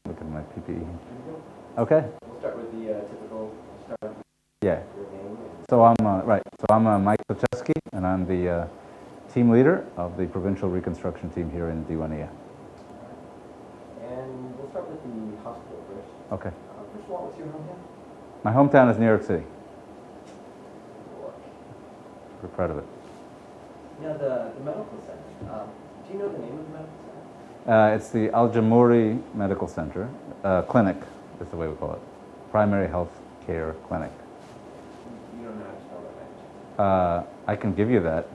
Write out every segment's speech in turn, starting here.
Look at my PPE. Okay. We'll start with the typical start. Yeah. Your name. So I'm Mike Klecheski, and I'm the team leader of the provincial reconstruction team here in Diwaniya. And we'll start with the hospital first. Okay. First of all, what's your hometown? My hometown is New York City. Cool. We're proud of it. Now the medical center. Do you know the name of the medical center? It's the Al Jamhuri Medical Center. Clinic is the way we call it. Primary Health Care Clinic. You don't know how to spell that, right? I can give you that,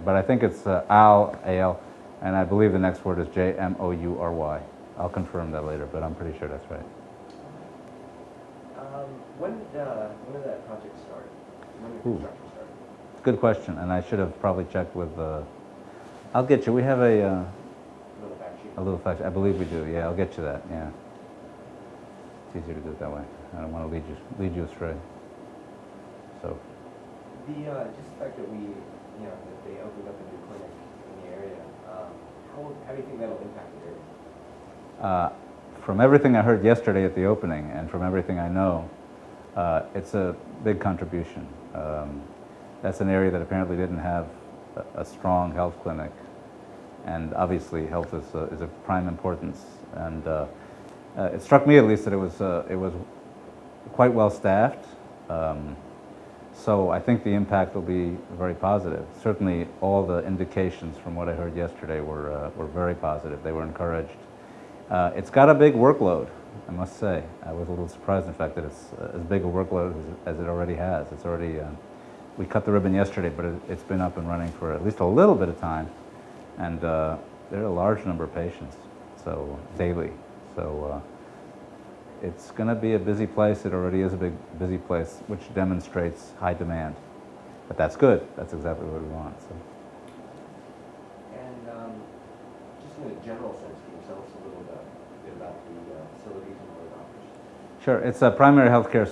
but I think it's Al, A-L, and I believe the next word is J-M-O-U-R-Y. I'll confirm that later, but I'm pretty sure that's right. When did that project start? When did construction start? Good question, and I should have probably checked with, I'll get you, we have a little fact sheet. I believe we do, yeah, I'll get you that, yeah. It's easier to do it that way. I don't want to lead you astray. So. Just the fact that that they opened up a new clinic in the area, how do you think that'll impact the area? From everything I heard yesterday at the opening, and from everything I know, it's a big contribution. That's an area that apparently didn't have a strong health clinic, and obviously health is of prime importance. And it struck me at least that it was quite well staffed. So I think the impact will be very positive. Certainly all the indications from what I heard yesterday were very positive. They were encouraged. It's got a big workload, I must say. I was a little surprised, in fact, that it's as big a workload as it already has. It's already, we cut the ribbon yesterday, but it's been up and running for at least a little bit of time. And there are a large number of patients, so daily. So it's going to be a busy place. It already is a busy place, which demonstrates high demand. But that's good. That's exactly what we want. So. And just in a general sense, can you tell us a little bit about the facilities and what it offers? Sure. It's a primary health care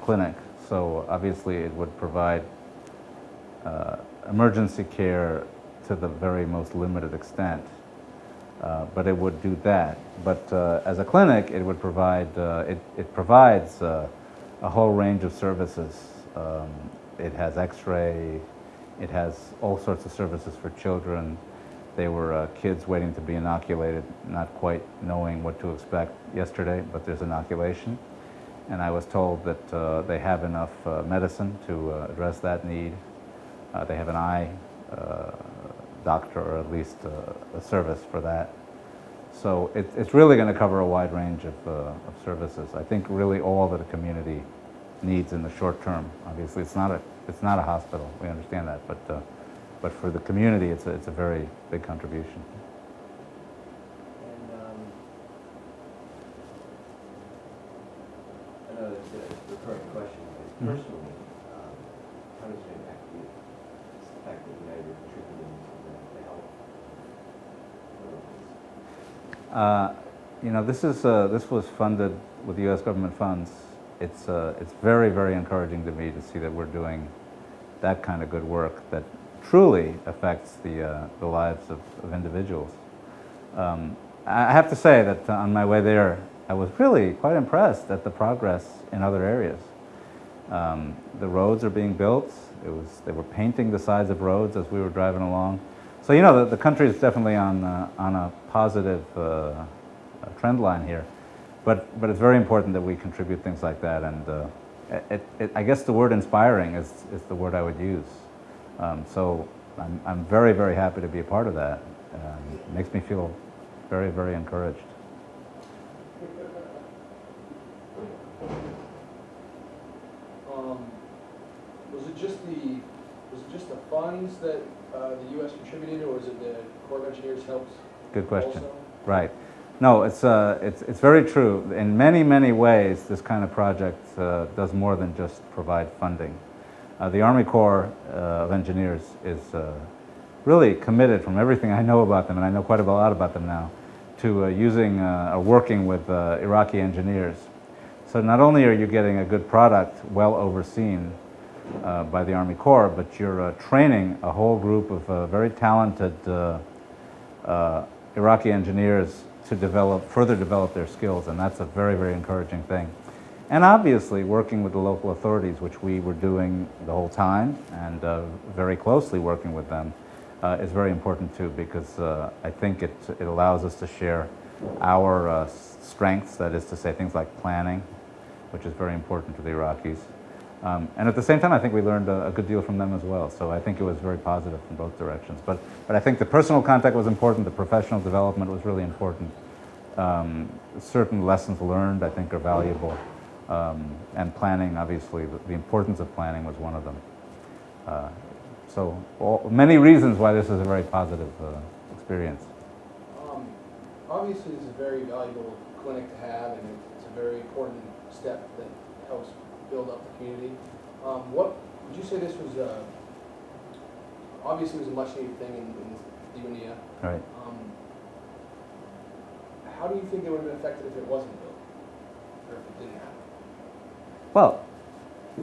clinic, so obviously it would provide emergency care to the very most limited extent. But it would do that. But as a clinic, it would provide, it provides a whole range of services. It has X-ray, it has all sorts of services for children. There were kids waiting to be inoculated, not quite knowing what to expect yesterday, but there's inoculation. And I was told that they have enough medicine to address that need. They have an eye doctor, or at least a service for that. So it's really going to cover a wide range of services. I think really all that a community needs in the short term. Obviously, it's not a hospital. We understand that, but for the community, it's a very big contribution. And I know it's a recurring question, but personally, how does it impact you? It's the fact that you're contributing to the health. This was funded with U.S. government funds. It's very, very encouraging to me to see that we're doing that kind of good work that truly affects the lives of individuals. I have to say that on my way there, I was really quite impressed at the progress in other areas. The roads are being built. They were painting the sides of roads as we were driving along. So the country is definitely on a positive trend line here, but it's very important that we contribute things like that. And I guess the word inspiring is the word I would use. So I'm very, very happy to be a part of that. It makes me feel very, very encouraged. Was it just the funds that the U.S. contributed, or is it the Corps of Engineers helped? Good question. Also? Right. No, it's very true. In many, many ways, this kind of project does more than just provide funding. The Army Corps of Engineers is really committed, from everything I know about them, and I know quite a lot about them now, to working with Iraqi engineers. So not only are you getting a good product well overseen by the Army Corps, but you're training a whole group of very talented Iraqi engineers to further develop their skills, and that's a very, very encouraging thing. And obviously, working with the local authorities, which we were doing the whole time, and very closely working with them, is very important too, because I think it allows us to share our strengths, that is to say things like planning, which is very important to the Iraqis. And at the same time, I think we learned a good deal from them as well. So I think it was very positive from both directions. But I think the personal contact was important, the professional development was really important. Certain lessons learned, I think, are valuable. And planning, obviously, the importance of planning was one of them. Many reasons why this is a very positive experience. Obviously, this is a very valuable clinic to have, and it's a very important step that helps build up the community. What would you say this was? Obviously, it was a much-needed thing in Diwaniya. Right. How do you think they would have been affected if it wasn't built, or if it didn't happen? Well,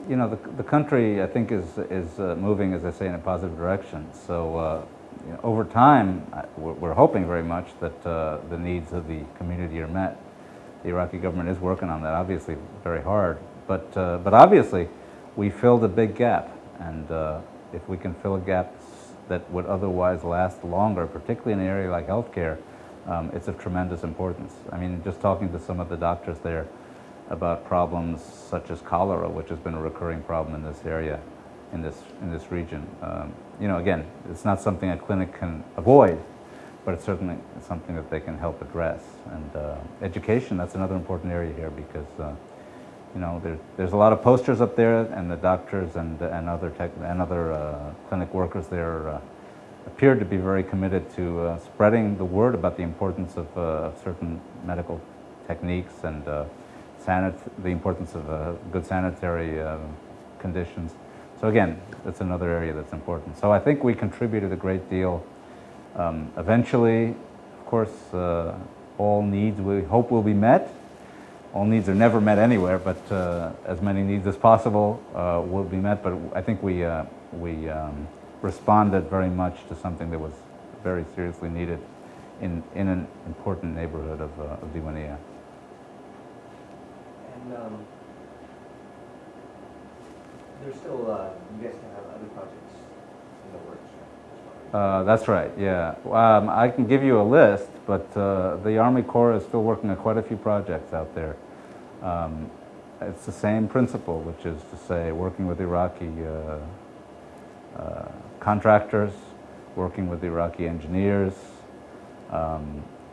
you know, the country, I think, is moving, as I say, in a positive direction. So you know, over time, we're hoping very much that the needs of the community are met. The Iraqi government is working on that, obviously, very hard. But obviously, we filled a big gap, and if we can fill a gap that would otherwise last longer, particularly in an area like healthcare, it's of tremendous importance. I mean, just talking to some of the doctors there about problems such as cholera, which has been a recurring problem in this area, in this region. You know, again, it's not something a clinic can avoid, but it's certainly something that they can help address. And education, that's another important area here, because you know, there's a lot of posters up there, and the doctors and other clinic workers there appear to be very committed to spreading the word about the importance of certain medical techniques and the importance of good sanitary conditions. So again, that's another area that's important. So I think we contributed a great deal. Eventually, of course, all needs we hope will be met. All needs are never met anywhere, but as many needs as possible will be met. But I think we responded very much to something that was very seriously needed in an important neighborhood of Diwaniya. And there's still, you guys can have other projects in the works, right? That's right, yeah. I can give you a list, but the Army Corps is still working on quite a few projects out there. It's the same principle, which is to say working with Iraqi contractors, working with Iraqi engineers,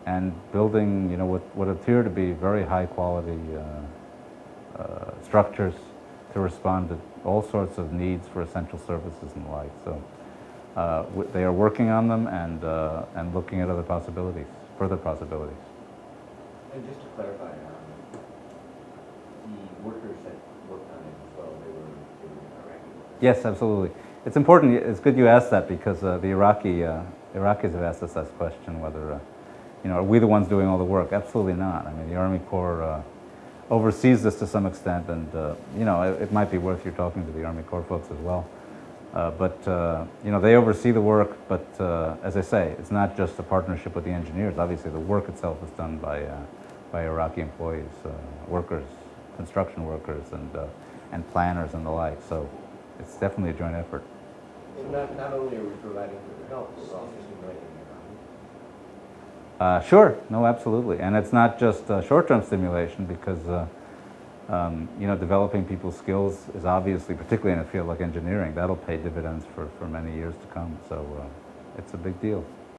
and building, you know, what appear to be very high quality structures to respond to all sorts of needs for essential services and the like. So they are working on them and looking at other possibilities, further possibilities. And just to clarify, the workers that worked on it as well, they were Iraqi workers? Yes, absolutely. It's important. It's good you asked that, because the Iraqis have asked us that question, whether you know, are we the ones doing all the work? Absolutely not. I mean, the Army Corps oversees this to some extent, and you know, it might be worth you talking to the Army Corps folks as well. You know, they oversee the work, but as I say, it's not just a partnership with the engineers. Obviously, the work itself is done by Iraqi employees, workers, construction workers, and planners and the like. So it's definitely a joint effort. And not only are we providing for the help, we're also stimulating the economy. Sure, no, absolutely. And it's not just short-term stimulation, because you know, developing people's skills is obviously, particularly in a field like engineering, that'll pay dividends for many years to come. So it's a big deal.